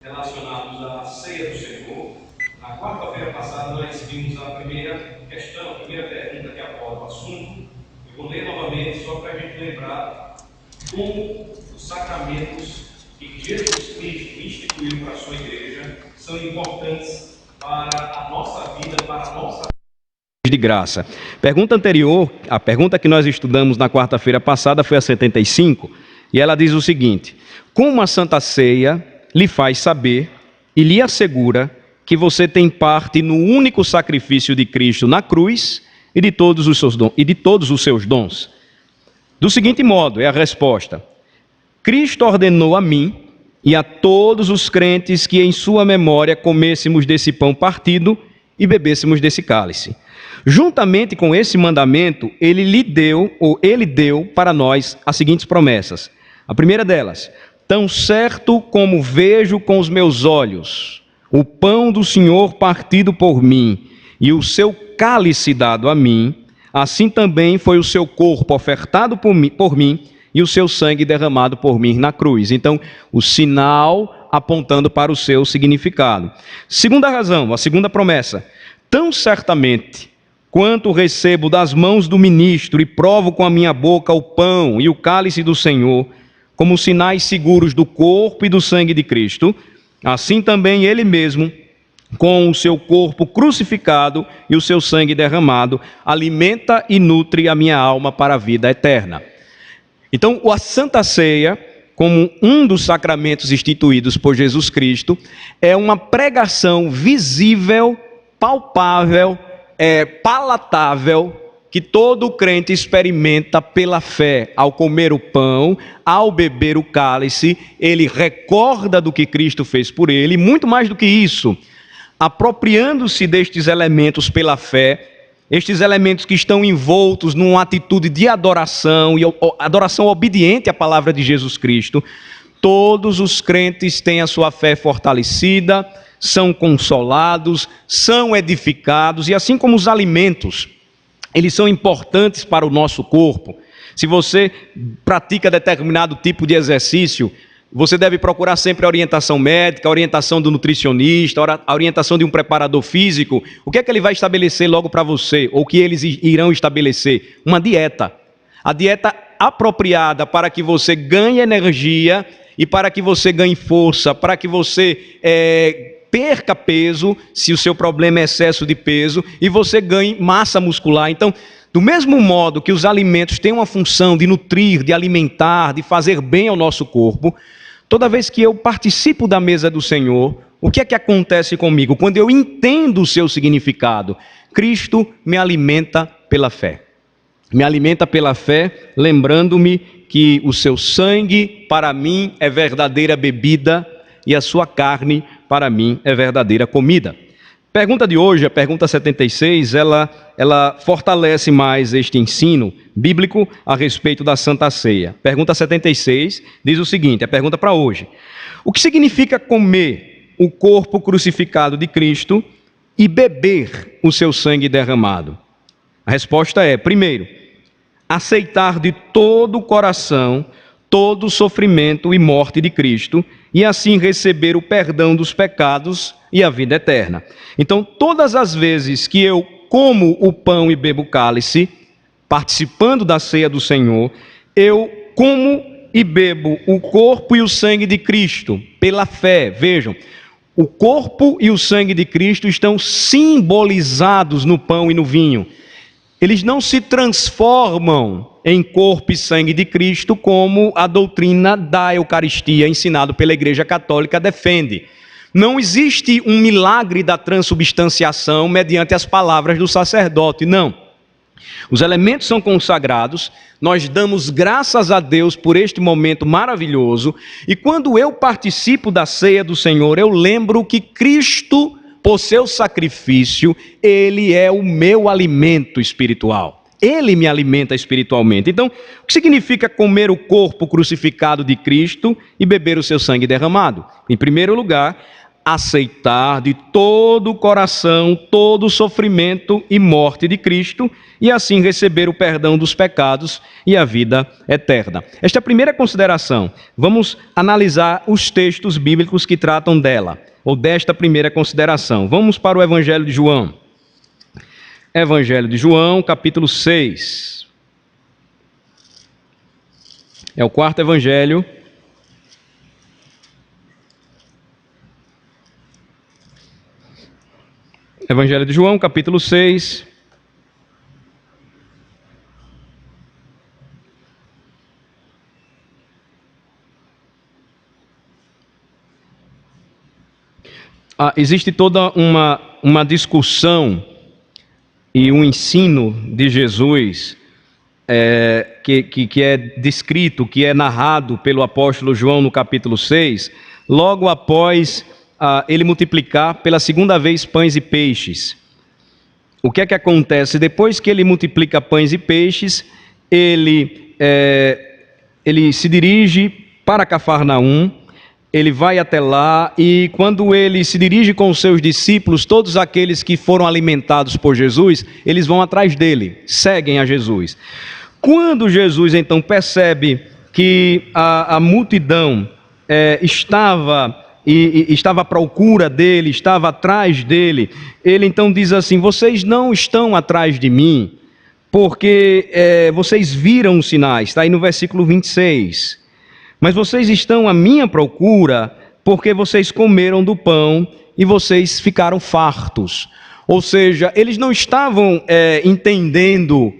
relacionados à ceia do Senhor. Na quarta-feira passada nós vimos a primeira questão, a primeira pergunta que aborda o assunto. Eu vou ler novamente só para a gente lembrar como os sacramentos que Jesus Cristo instituiu para a sua igreja são importantes para a nossa vida, para a nossa de graça. Pergunta anterior, a pergunta que nós estudamos na quarta-feira passada foi a 75, e ela diz o seguinte: como a Santa Ceia lhe faz saber e lhe assegura que você tem parte no único sacrifício de Cristo na cruz e de todos os seus dons? Do seguinte modo, é a resposta: Cristo ordenou a mim e a todos os crentes que em sua memória comêssemos desse pão partido e bebêssemos desse cálice. Juntamente com esse mandamento, ele deu para nós as seguintes promessas. A primeira delas: tão certo como vejo com os meus olhos o pão do Senhor partido por mim e o seu cálice dado a mim, assim também foi o seu corpo ofertado por mim e o seu sangue derramado por mim na cruz. Então, o sinal apontando para o seu significado. Segunda razão, a segunda promessa: tão certamente quanto recebo das mãos do ministro e provo com a minha boca o pão e o cálice do Senhor, como sinais seguros do corpo e do sangue de Cristo, assim também ele mesmo, com o seu corpo crucificado e o seu sangue derramado, alimenta e nutre a minha alma para a vida eterna. Então, a Santa Ceia, como um dos sacramentos instituídos por Jesus Cristo, é uma pregação visível, palpável, palatável, que todo crente experimenta pela fé. Ao comer o pão, ao beber o cálice, ele recorda do que Cristo fez por ele, e muito mais do que isso, apropriando-se destes elementos pela fé, estes elementos que estão envoltos numa atitude de adoração, e adoração obediente à palavra de Jesus Cristo, todos os crentes têm a sua fé fortalecida, são consolados, são edificados, e assim como os alimentos, eles são importantes para o nosso corpo. Se você pratica determinado tipo de exercício, você deve procurar sempre a orientação médica, a orientação do nutricionista, a orientação de um preparador físico. O que é que ele vai estabelecer logo para você? Ou o que eles irão estabelecer? Uma dieta. A dieta apropriada para que você ganhe energia e para que você ganhe força, para que você perca peso, se o seu problema é excesso de peso, e você ganhe massa muscular. Então, do mesmo modo que os alimentos têm uma função de nutrir, de alimentar, de fazer bem ao nosso corpo, toda vez que eu participo da mesa do Senhor, o que é que acontece comigo? Quando eu entendo o seu significado, Cristo me alimenta pela fé. Me alimenta pela fé, lembrando-me que o seu sangue para mim é verdadeira bebida e a sua carne para mim é verdadeira comida. Pergunta de hoje, a pergunta 76, ela fortalece mais este ensino bíblico a respeito da Santa Ceia. Pergunta 76 diz o seguinte, a pergunta para hoje: o que significa comer o corpo crucificado de Cristo e beber o seu sangue derramado? A resposta é, primeiro, aceitar de todo o coração todo o sofrimento e morte de Cristo, e assim receber o perdão dos pecados e a vida eterna. Então, todas as vezes que eu como o pão e bebo o cálice, participando da ceia do Senhor, eu como e bebo o corpo e o sangue de Cristo, pela fé. Vejam, o corpo e o sangue de Cristo estão simbolizados no pão e no vinho. Eles não se transformam em corpo e sangue de Cristo como a doutrina da Eucaristia, ensinado pela Igreja Católica, defende. Não existe um milagre da transubstanciação mediante as palavras do sacerdote, não. Os elementos são consagrados, nós damos graças a Deus por este momento maravilhoso, e quando eu participo da ceia do Senhor, eu lembro que Cristo, por seu sacrifício, ele é o meu alimento espiritual. Ele me alimenta espiritualmente. Então, o que significa comer o corpo crucificado de Cristo e beber o seu sangue derramado? Em primeiro lugar, aceitar de todo o coração todo o sofrimento e morte de Cristo e assim receber o perdão dos pecados e a vida eterna. Esta é a primeira consideração. Vamos analisar os textos bíblicos que tratam dela, ou desta primeira consideração. Vamos para o Evangelho de João. Evangelho de João, capítulo 6. É o quarto evangelho. Evangelho de João, capítulo 6. Existe toda uma discussão e um ensino de Jesus que é descrito, que é narrado pelo apóstolo João no capítulo 6, logo após ele multiplicar pela segunda vez pães e peixes. O que é que acontece? Depois que ele multiplica pães e peixes, ele se dirige para Cafarnaum, ele vai até lá e quando ele se dirige com os seus discípulos, todos aqueles que foram alimentados por Jesus, eles vão atrás dele, seguem a Jesus. Quando Jesus então percebe que a multidão estava à procura dele, estava atrás dele, ele então diz assim: vocês não estão atrás de mim, porque vocês viram os sinais, está aí no versículo 26. Mas vocês estão à minha procura, porque vocês comeram do pão e vocês ficaram fartos. Ou seja, eles não estavam entendendo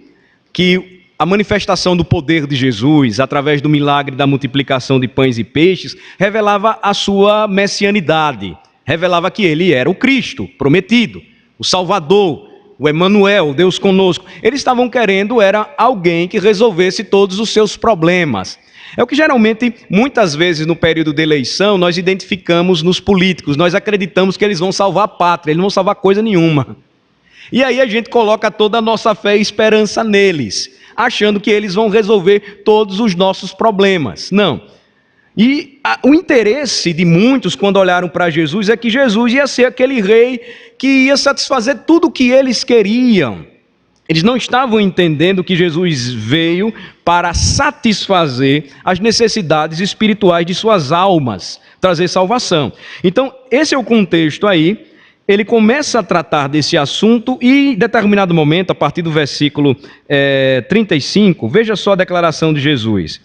que a manifestação do poder de Jesus, através do milagre da multiplicação de pães e peixes, revelava a sua messianidade, revelava que ele era o Cristo prometido, o Salvador, o Emanuel, Deus conosco. Eles estavam querendo era alguém que resolvesse todos os seus problemas. É o que geralmente, muitas vezes no período de eleição, nós identificamos nos políticos. Nós acreditamos que eles vão salvar a pátria, eles não vão salvar coisa nenhuma. E aí a gente coloca toda a nossa fé e esperança neles, achando que eles vão resolver todos os nossos problemas. Não. E o interesse de muitos, quando olharam para Jesus, é que Jesus ia ser aquele rei que ia satisfazer tudo o que eles queriam. Eles não estavam entendendo que Jesus veio para satisfazer as necessidades espirituais de suas almas, trazer salvação. Então, esse é o contexto aí. Ele começa a tratar desse assunto e, em determinado momento, a partir do versículo 35, veja só a declaração de Jesus.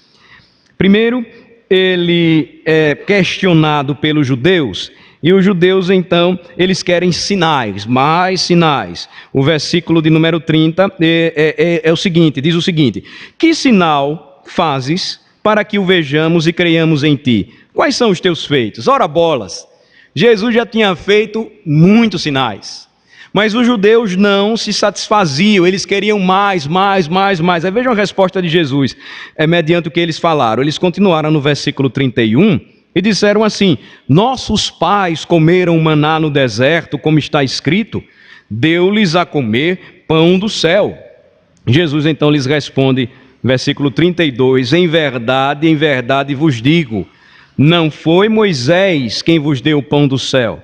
Primeiro, ele é questionado pelos judeus, e os judeus, então, eles querem sinais, mais sinais. O versículo de número 30 é o seguinte, diz o seguinte: que sinal fazes para que o vejamos e creiamos em ti? Quais são os teus feitos? Ora bolas, Jesus já tinha feito muitos sinais, mas os judeus não se satisfaziam, eles queriam mais. Aí vejam a resposta de Jesus, mediante o que eles falaram. Eles continuaram no versículo 31, e disseram assim: nossos pais comeram maná no deserto, como está escrito, deu-lhes a comer pão do céu. Jesus então lhes responde, versículo 32, em verdade vos digo, não foi Moisés quem vos deu o pão do céu.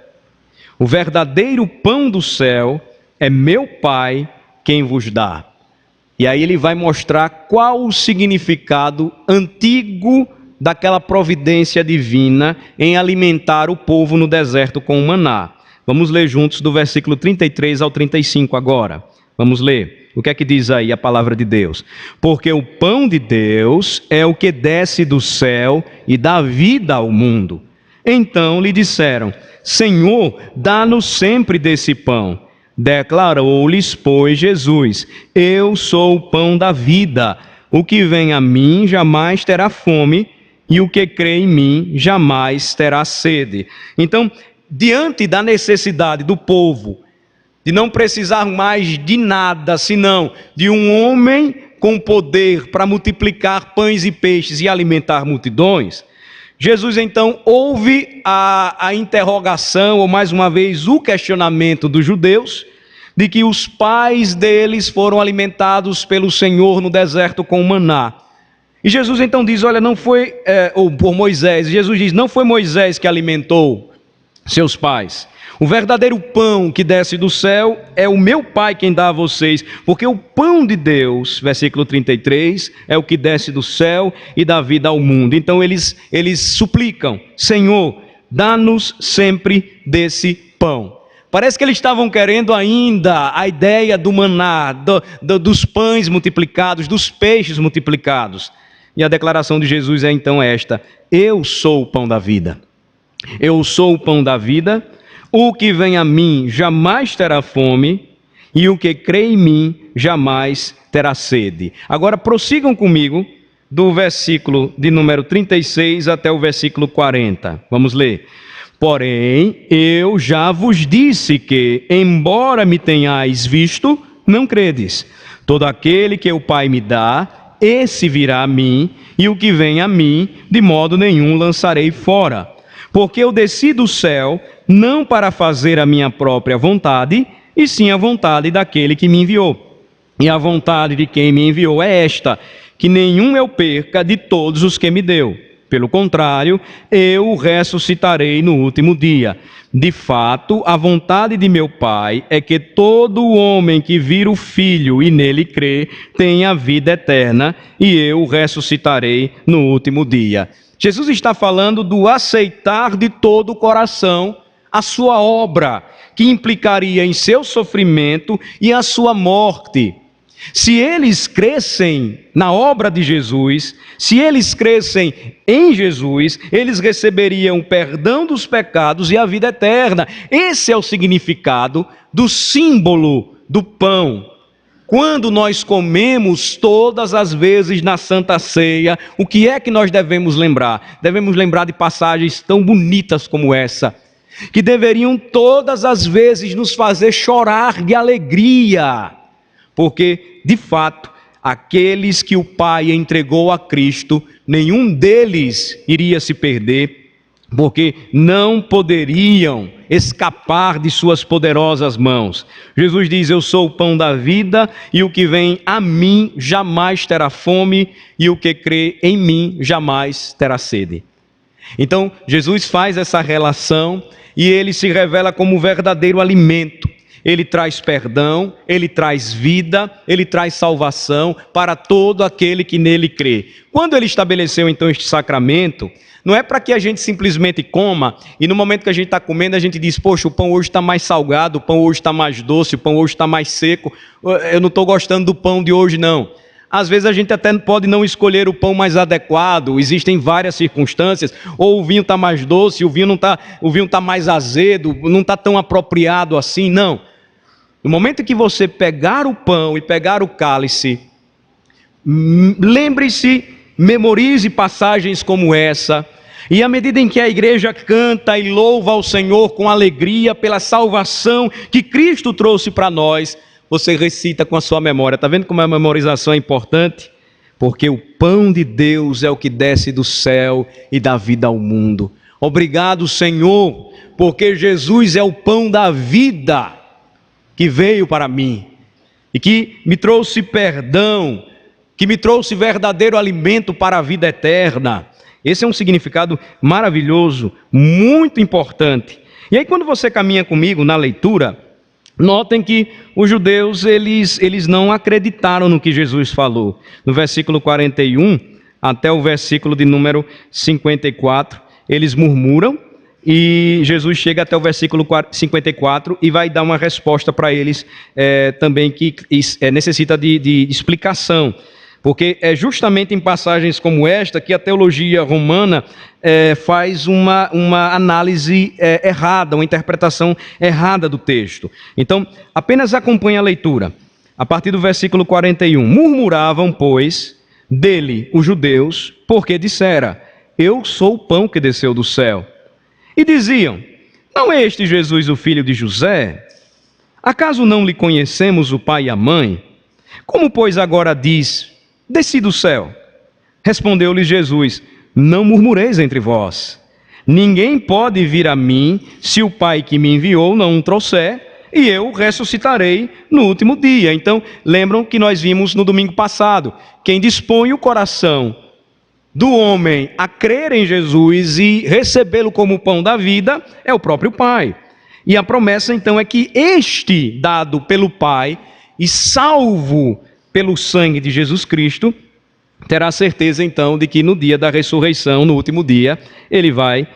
O verdadeiro pão do céu é meu Pai quem vos dá. E aí ele vai mostrar qual o significado antigo daquela providência divina em alimentar o povo no deserto com o maná. Vamos ler juntos do versículo 33 ao 35 agora. Vamos ler. O que é que diz aí a palavra de Deus? Porque o pão de Deus é o que desce do céu e dá vida ao mundo. Então lhe disseram: Senhor, dá-nos sempre desse pão. Declarou-lhes, pois, Jesus: eu sou o pão da vida. O que vem a mim jamais terá fome, e o que crê em mim jamais terá sede. Então, diante da necessidade do povo de não precisar mais de nada, senão de um homem com poder para multiplicar pães e peixes e alimentar multidões, Jesus então ouve a interrogação, ou mais uma vez o questionamento dos judeus, de que os pais deles foram alimentados pelo Senhor no deserto com maná. E Jesus então diz, olha, não foi, ou por Moisés, Jesus diz, não foi Moisés que alimentou seus pais. O verdadeiro pão que desce do céu é o meu Pai quem dá a vocês, porque o pão de Deus, versículo 33, é o que desce do céu e dá vida ao mundo. Então eles suplicam: Senhor, dá-nos sempre desse pão. Parece que eles estavam querendo ainda a ideia do maná, dos pães multiplicados, dos peixes multiplicados. E a declaração de Jesus é então esta: eu sou o pão da vida. Eu sou o pão da vida. O que vem a mim jamais terá fome, e o que crê em mim jamais terá sede. Agora prossigam comigo do versículo de número 36 até o versículo 40. Vamos ler. Porém, eu já vos disse que, embora me tenhais visto, não credes. Todo aquele que o Pai me dá, esse virá a mim, e o que vem a mim, de modo nenhum lançarei fora. Porque eu desci do céu, não para fazer a minha própria vontade, e sim a vontade daquele que me enviou. E a vontade de quem me enviou é esta: que nenhum eu perca de todos os que me deu. Pelo contrário, eu o ressuscitarei no último dia. De fato, a vontade de meu Pai é que todo homem que vir o Filho e nele crê, tenha vida eterna, e eu o ressuscitarei no último dia. Jesus está falando do aceitar de todo o coração a sua obra, que implicaria em seu sofrimento e a sua morte. Se eles crescem na obra de Jesus, se eles crescem em Jesus, eles receberiam o perdão dos pecados e a vida eterna. Esse é o significado do símbolo do pão. Quando nós comemos todas as vezes na Santa Ceia, o que é que nós devemos lembrar? Devemos lembrar de passagens tão bonitas como essa, que deveriam todas as vezes nos fazer chorar de alegria, porque, de fato, aqueles que o Pai entregou a Cristo, nenhum deles iria se perder, porque não poderiam escapar de suas poderosas mãos. Jesus diz: eu sou o pão da vida, e o que vem a mim jamais terá fome, e o que crê em mim jamais terá sede. Então, Jesus faz essa relação, e ele se revela como o verdadeiro alimento. Ele traz perdão, ele traz vida, ele traz salvação para todo aquele que nele crê. Quando ele estabeleceu então este sacramento, não é para que a gente simplesmente coma, e no momento que a gente está comendo, a gente diz: poxa, o pão hoje está mais salgado, o pão hoje está mais doce, o pão hoje está mais seco, eu não estou gostando do pão de hoje não. Às vezes a gente até pode não escolher o pão mais adequado, existem várias circunstâncias, ou o vinho está mais doce, o vinho está mais azedo, não está tão apropriado assim, não. No momento que você pegar o pão e pegar o cálice, lembre-se, memorize passagens como essa, e à medida em que a igreja canta e louva ao Senhor com alegria pela salvação que Cristo trouxe para nós, você recita com a sua memória. Está vendo como a memorização é importante? Porque o pão de Deus é o que desce do céu e dá vida ao mundo. Obrigado, Senhor, porque Jesus é o pão da vida que veio para mim e que me trouxe perdão, que me trouxe verdadeiro alimento para a vida eterna. Esse é um significado maravilhoso, muito importante. E aí, quando você caminha comigo na leitura, notem que os judeus, eles não acreditaram no que Jesus falou. No versículo 41 até o versículo de número 54, eles murmuram, e Jesus chega até o versículo 54 e vai dar uma resposta para eles também que necessita de explicação. Porque é justamente em passagens como esta que a teologia romana faz uma análise errada, uma interpretação errada do texto. Então, apenas acompanhe a leitura. A partir do versículo 41. Murmuravam, pois, dele os judeus, porque dissera: eu sou o pão que desceu do céu. E diziam: não é este Jesus o filho de José? Acaso não lhe conhecemos o pai e a mãe? Como, pois, agora diz: desci do céu? Respondeu-lhe Jesus: não murmureis entre vós. Ninguém pode vir a mim se o Pai que me enviou não o trouxer, e eu ressuscitarei no último dia. Então, lembram que nós vimos no domingo passado: quem dispõe o coração do homem a crer em Jesus e recebê-lo como o pão da vida é o próprio Pai. E a promessa então é que este, dado pelo Pai e salvo pelo sangue de Jesus Cristo, terá certeza então de que no dia da ressurreição, no último dia, ele vai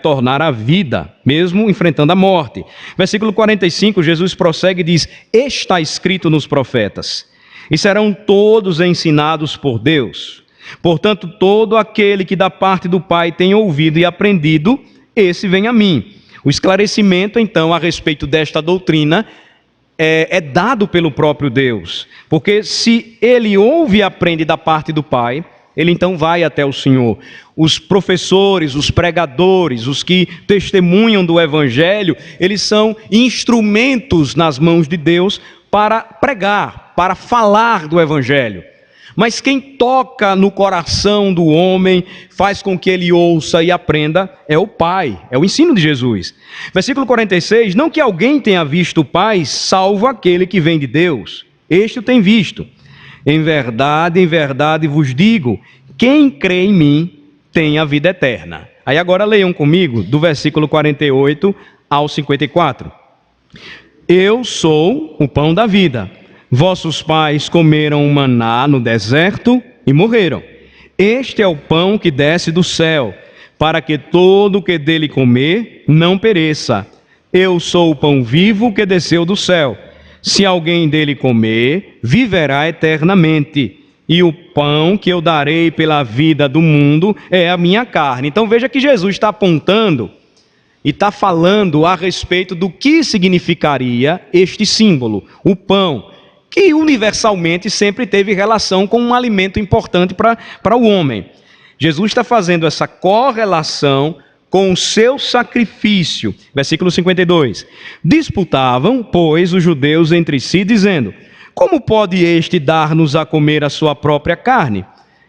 tornar a vida, mesmo enfrentando a morte. Versículo 45, Jesus prossegue e diz: está escrito nos profetas, e serão todos ensinados por Deus. Portanto, todo aquele que da parte do Pai tem ouvido e aprendido, esse vem a mim. O esclarecimento, então, a respeito desta doutrina é dado pelo próprio Deus. Porque se ele ouve e aprende da parte do Pai, ele então vai até o Senhor. Os professores, os pregadores, os que testemunham do Evangelho, eles são instrumentos nas mãos de Deus para pregar, para falar do Evangelho. Mas quem toca no coração do homem, faz com que ele ouça e aprenda, é o Pai, é o ensino de Jesus. Versículo 46, não que alguém tenha visto o Pai, salvo aquele que vem de Deus. Este o tem visto. Em verdade vos digo, quem crê em mim tem a vida eterna. Aí agora leiam comigo, do versículo 48 ao 54. Eu sou o pão da vida. Vossos pais comeram maná no deserto e morreram. Este é o pão que desce do céu, para que todo o que dele comer não pereça. Eu sou o pão vivo que desceu do céu. Se alguém dele comer, viverá eternamente. E o pão que eu darei pela vida do mundo é a minha carne. Então veja que Jesus está apontando e está falando a respeito do que significaria este símbolo, o pão, que universalmente sempre teve relação com um alimento importante para o homem. Jesus está fazendo essa correlação com o seu sacrifício. Versículo 52. Disputavam, pois, os judeus entre si, dizendo: como pode este dar-nos a comer a sua própria carne?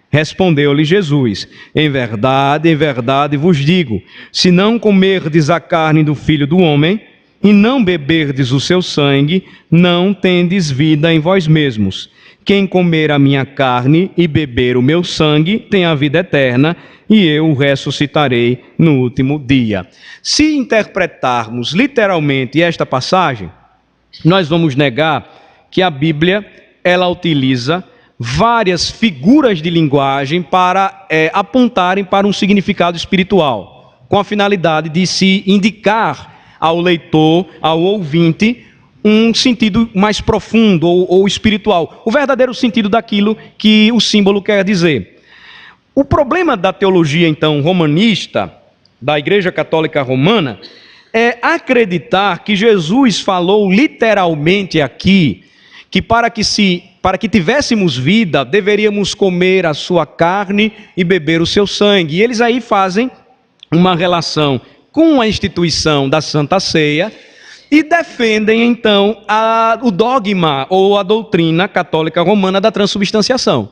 Respondeu-lhe Jesus: em verdade vos digo, se não comerdes a carne do Filho do Homem, e não beberdes o seu sangue, não tendes vida em vós mesmos. Quem comer a minha carne e beber o meu sangue tem a vida eterna, e eu o ressuscitarei no último dia. Se interpretarmos literalmente esta passagem, nós vamos negar que a Bíblia ela utiliza várias figuras de linguagem para apontarem para um significado espiritual, com a finalidade de se indicar ao leitor, ao ouvinte, um sentido mais profundo ou espiritual, o verdadeiro sentido daquilo que o símbolo quer dizer. O problema da teologia, então, romanista, da Igreja Católica Romana, é acreditar que Jesus falou literalmente aqui, que para que tivéssemos vida, deveríamos comer a sua carne e beber o seu sangue. E eles aí fazem uma relação com a instituição da Santa Ceia e defendem então o dogma ou a doutrina católica romana da transubstanciação.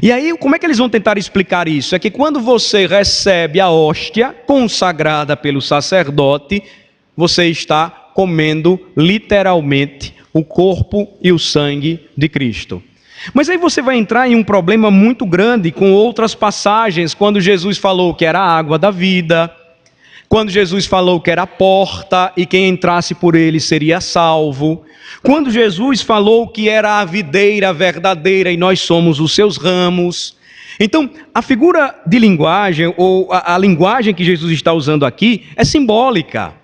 E aí, como é que eles vão tentar explicar isso? É que quando você recebe a hóstia consagrada pelo sacerdote, você está comendo literalmente o corpo e o sangue de Cristo. Mas aí você vai entrar em um problema muito grande com outras passagens, quando Jesus falou que era a água da vida, quando Jesus falou que era a porta e quem entrasse por ele seria salvo, quando Jesus falou que era a videira verdadeira e nós somos os seus ramos. Então, a figura de linguagem, ou a linguagem que Jesus está usando aqui, é simbólica.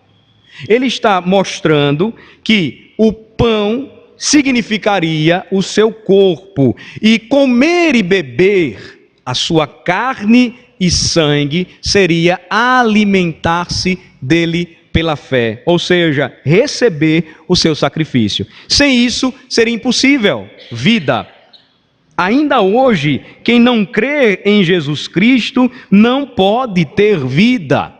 Ele está mostrando que o pão significaria o seu corpo, e comer e beber a sua carne e sangue seria alimentar-se dele pela fé, ou seja, receber o seu sacrifício. Sem isso, seria impossível vida. Ainda hoje, quem não crê em Jesus Cristo não pode ter vida,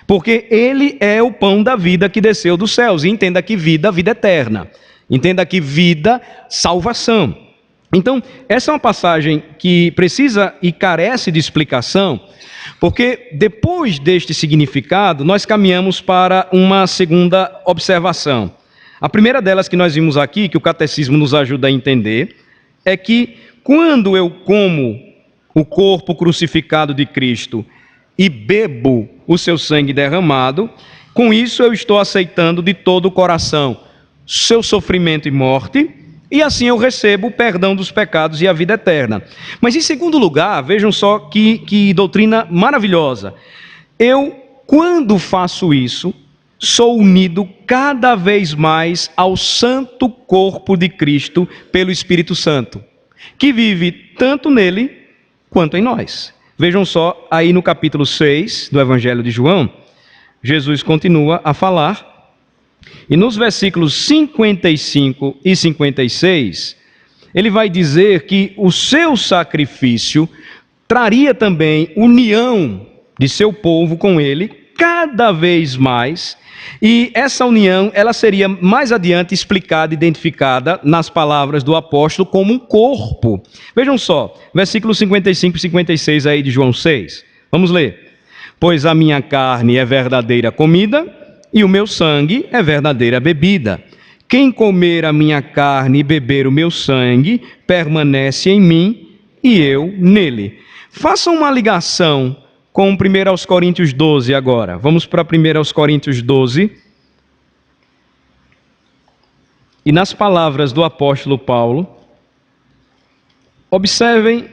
porque ele é o pão da vida que desceu dos céus. E entenda que vida eterna. Entenda que vida, salvação. Então, essa é uma passagem que precisa e carece de explicação, porque depois deste significado, nós caminhamos para uma segunda observação. A primeira delas que nós vimos aqui, que o catecismo nos ajuda a entender, é que quando eu como o corpo crucificado de Cristo e bebo o seu sangue derramado, com isso eu estou aceitando de todo o coração seu sofrimento e morte, e assim eu recebo o perdão dos pecados e a vida eterna. Mas em segundo lugar, vejam só que doutrina maravilhosa. Eu, quando faço isso, sou unido cada vez mais ao santo corpo de Cristo pelo Espírito Santo, que vive tanto nele quanto em nós. Vejam só, aí no capítulo 6 do Evangelho de João, Jesus continua a falar, e nos versículos 55 e 56, ele vai dizer que o seu sacrifício traria também união de seu povo com ele, cada vez mais, e essa união, ela seria mais adiante explicada, identificada nas palavras do apóstolo como um corpo. Vejam só, versículos 55 e 56 aí de João 6. Vamos ler. Pois a minha carne é verdadeira comida e o meu sangue é verdadeira bebida. Quem comer a minha carne e beber o meu sangue, permanece em mim e eu nele. Façam uma ligação com 1 Coríntios 12 agora. Vamos para 1 Coríntios 12. E nas palavras do apóstolo Paulo, observem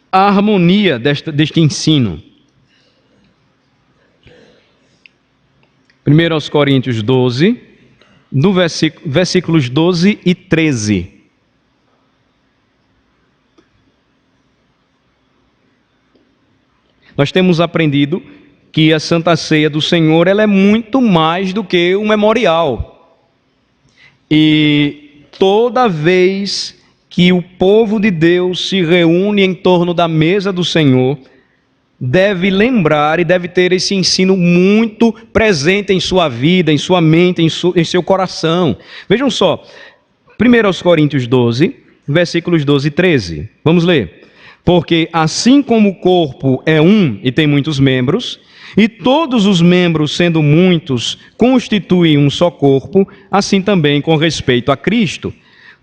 a harmonia deste ensino. 1 Coríntios 12, do versículos 12 e 13. Nós temos aprendido que a Santa Ceia do Senhor, ela é muito mais do que um memorial. E toda vez que o povo de Deus se reúne em torno da mesa do Senhor, deve lembrar e deve ter esse ensino muito presente em sua vida, em sua mente, em seu coração. Vejam só, 1 Coríntios 12, versículos 12 e 13. Vamos ler. Porque assim como o corpo é um e tem muitos membros, e todos os membros, sendo muitos, constituem um só corpo, assim também com respeito a Cristo.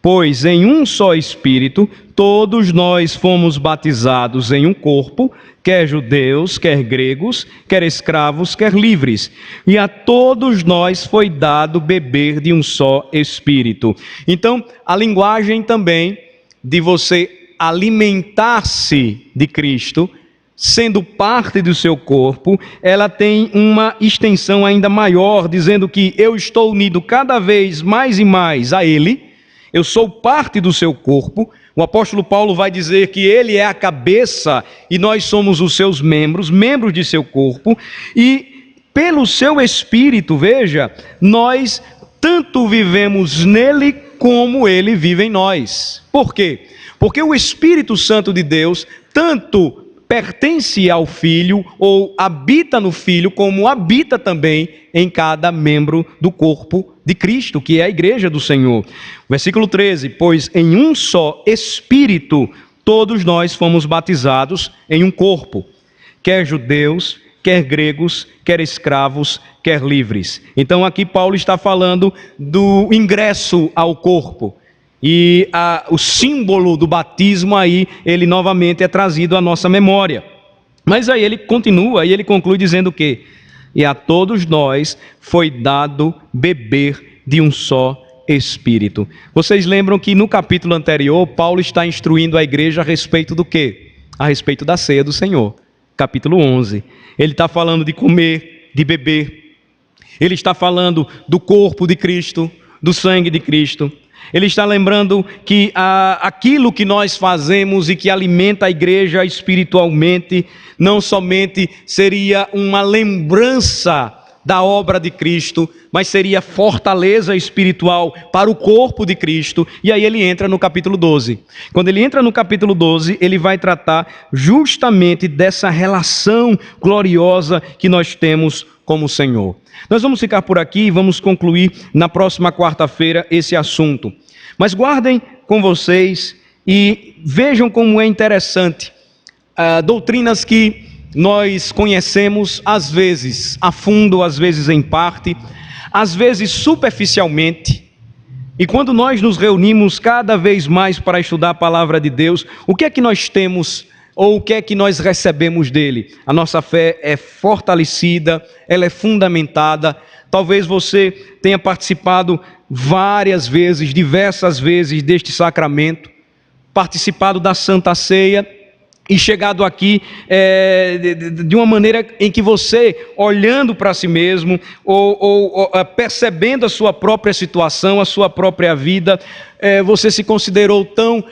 Pois em um só Espírito, todos nós fomos batizados em um corpo, quer judeus, quer gregos, quer escravos, quer livres. E a todos nós foi dado beber de um só Espírito. Então, a linguagem também de você alimentar-se de Cristo, sendo parte do seu corpo, ela tem uma extensão ainda maior, dizendo que eu estou unido cada vez mais e mais a Ele, eu sou parte do seu corpo. O apóstolo Paulo vai dizer que Ele é a cabeça e nós somos os seus membros, membros de seu corpo, e pelo seu Espírito, veja, nós tanto vivemos nele como Ele vive em nós. Por quê? Porque o Espírito Santo de Deus tanto pertence ao Filho, ou habita no Filho, como habita também em cada membro do corpo de Cristo, que é a igreja do Senhor. Versículo 13, pois em um só Espírito todos nós fomos batizados em um corpo, quer judeus, quer gregos, quer escravos, quer livres. Então aqui Paulo está falando do ingresso ao corpo. E o símbolo do batismo aí, ele novamente é trazido à nossa memória. Mas aí ele continua, e ele conclui dizendo o quê? E a todos nós foi dado beber de um só Espírito. Vocês lembram que no capítulo anterior, Paulo está instruindo a igreja a respeito do quê? A respeito da ceia do Senhor. Capítulo 11. Ele está falando de comer, de beber. Ele está falando do corpo de Cristo, do sangue de Cristo. Ele está lembrando que aquilo que nós fazemos e que alimenta a igreja espiritualmente, não somente seria uma lembrança da obra de Cristo, mas seria fortaleza espiritual para o corpo de Cristo. E aí ele entra no capítulo 12. Quando ele entra no capítulo 12, ele vai tratar justamente dessa relação gloriosa que nós temos como Senhor. Nós vamos ficar por aqui e vamos concluir na próxima quarta-feira esse assunto. Mas guardem com vocês e vejam como é interessante doutrinas que nós conhecemos às vezes a fundo, às vezes em parte, às vezes superficialmente. E quando nós nos reunimos cada vez mais para estudar a palavra de Deus, o que é que nós temos Ou o que é que nós recebemos dele? A nossa fé é fortalecida, ela é fundamentada. Talvez você tenha participado várias vezes, diversas vezes deste sacramento, participado da Santa Ceia e chegado aqui de uma maneira em que você, olhando para si mesmo, ou percebendo a sua própria situação, a sua própria vida, você se considerou tão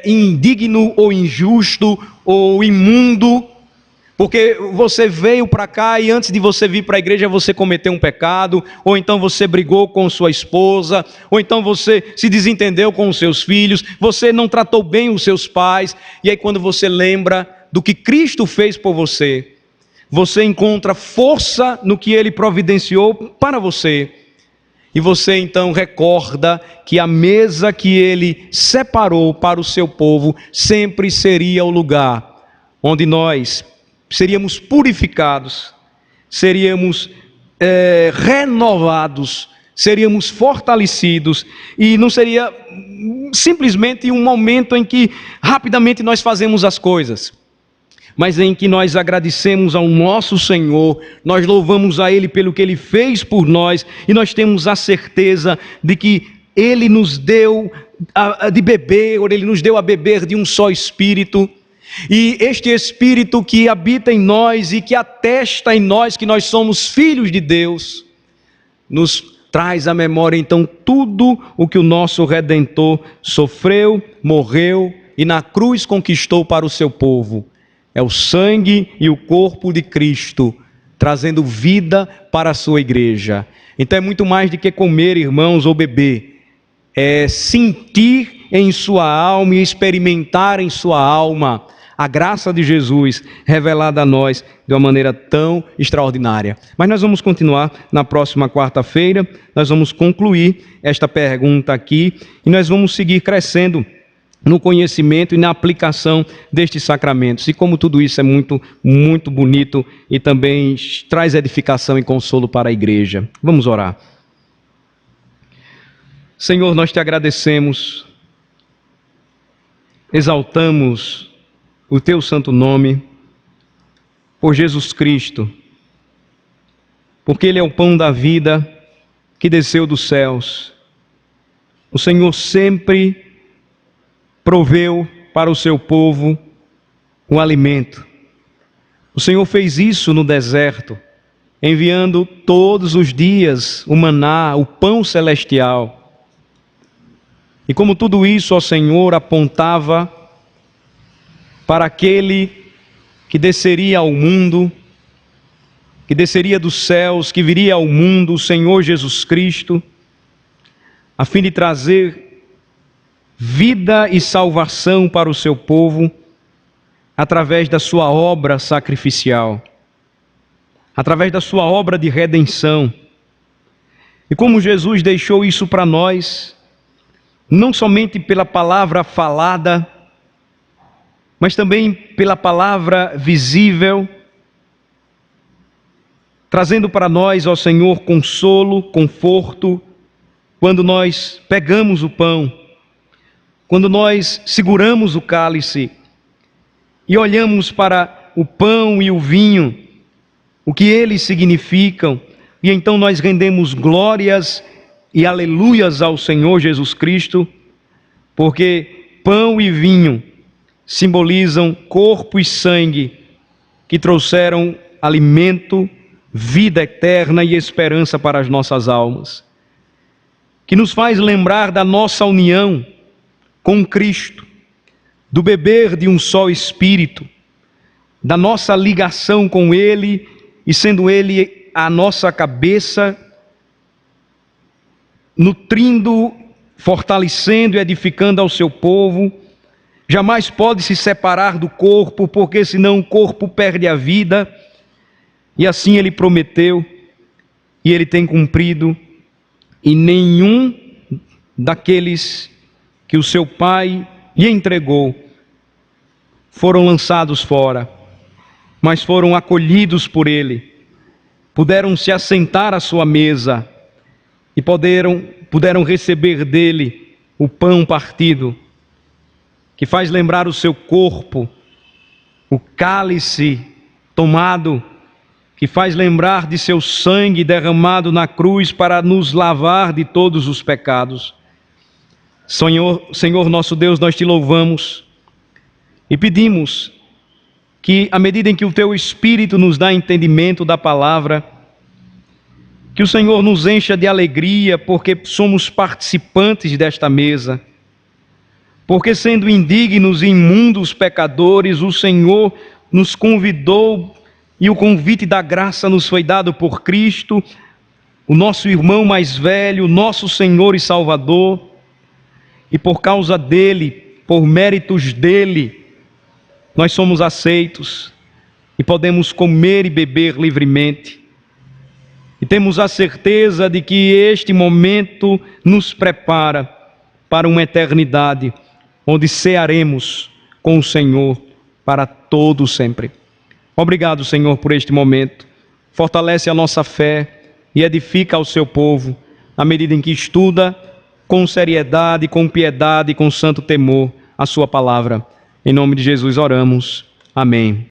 indigno ou injusto ou imundo, porque você veio para cá e antes de você vir para a igreja você cometeu um pecado, ou então você brigou com sua esposa, ou então você se desentendeu com os seus filhos, você não tratou bem os seus pais, e aí quando você lembra do que Cristo fez por você, você encontra força no que Ele providenciou para você, e você então recorda que a mesa que Ele separou para o seu povo sempre seria o lugar onde nós seríamos purificados, seríamos renovados, seríamos fortalecidos, e não seria simplesmente um momento em que rapidamente nós fazemos as coisas, mas em que nós agradecemos ao nosso Senhor, nós louvamos a Ele pelo que Ele fez por nós, e nós temos a certeza de que Ele nos deu de beber, ou Ele nos deu a beber de um só Espírito. E este Espírito que habita em nós e que atesta em nós que nós somos filhos de Deus, nos traz à memória então tudo o que o nosso Redentor sofreu, morreu e na cruz conquistou para o seu povo. É o sangue e o corpo de Cristo, trazendo vida para a sua igreja. Então é muito mais do que comer, irmãos, ou beber. É sentir em sua alma e experimentar em sua alma a graça de Jesus revelada a nós de uma maneira tão extraordinária. Mas nós vamos continuar na próxima quarta-feira, nós vamos concluir esta pergunta aqui e nós vamos seguir crescendo no conhecimento e na aplicação destes sacramentos. E como tudo isso é muito, muito bonito e também traz edificação e consolo para a igreja. Vamos orar. Senhor, nós te agradecemos, exaltamos o teu santo nome, por Jesus Cristo, porque Ele é o pão da vida que desceu dos céus. O Senhor sempre proveu para o seu povo o alimento. O Senhor fez isso no deserto, enviando todos os dias o maná, o pão celestial. E como tudo isso, ó Senhor, apontava para aquele que desceria ao mundo, que desceria dos céus, que viria ao mundo, o Senhor Jesus Cristo, a fim de trazer vida e salvação para o seu povo, através da sua obra sacrificial, através da sua obra de redenção. E como Jesus deixou isso para nós, não somente pela palavra falada, mas também pela palavra visível, trazendo para nós, ó Senhor, consolo, conforto, quando nós pegamos o pão, quando nós seguramos o cálice e olhamos para o pão e o vinho, o que eles significam, e então nós rendemos glórias e aleluias ao Senhor Jesus Cristo, porque pão e vinho simbolizam corpo e sangue que trouxeram alimento, vida eterna e esperança para as nossas almas, que nos faz lembrar da nossa união com Cristo, do beber de um só Espírito, da nossa ligação com Ele e sendo Ele a nossa cabeça, nutrindo, fortalecendo e edificando ao seu povo. Jamais pode se separar do corpo, porque senão o corpo perde a vida. E assim Ele prometeu, e Ele tem cumprido, e nenhum daqueles que o seu Pai lhe entregou foram lançados fora, mas foram acolhidos por Ele, puderam se assentar à sua mesa, e puderam receber dele o pão partido, que faz lembrar o seu corpo, o cálice tomado, que faz lembrar de seu sangue derramado na cruz para nos lavar de todos os pecados. Senhor nosso Deus, nós te louvamos e pedimos que, à medida em que o teu Espírito nos dá entendimento da palavra, que o Senhor nos encha de alegria, porque somos participantes desta mesa, porque sendo indignos e imundos pecadores, o Senhor nos convidou e o convite da graça nos foi dado por Cristo, o nosso irmão mais velho, nosso Senhor e Salvador, e por causa dele, por méritos dele, nós somos aceitos e podemos comer e beber livremente. E temos a certeza de que este momento nos prepara para uma eternidade, onde cearemos com o Senhor para todo sempre. Obrigado, Senhor, por este momento. Fortalece a nossa fé e edifica o seu povo, à medida em que estuda com seriedade, com piedade e com santo temor a sua palavra. Em nome de Jesus oramos. Amém.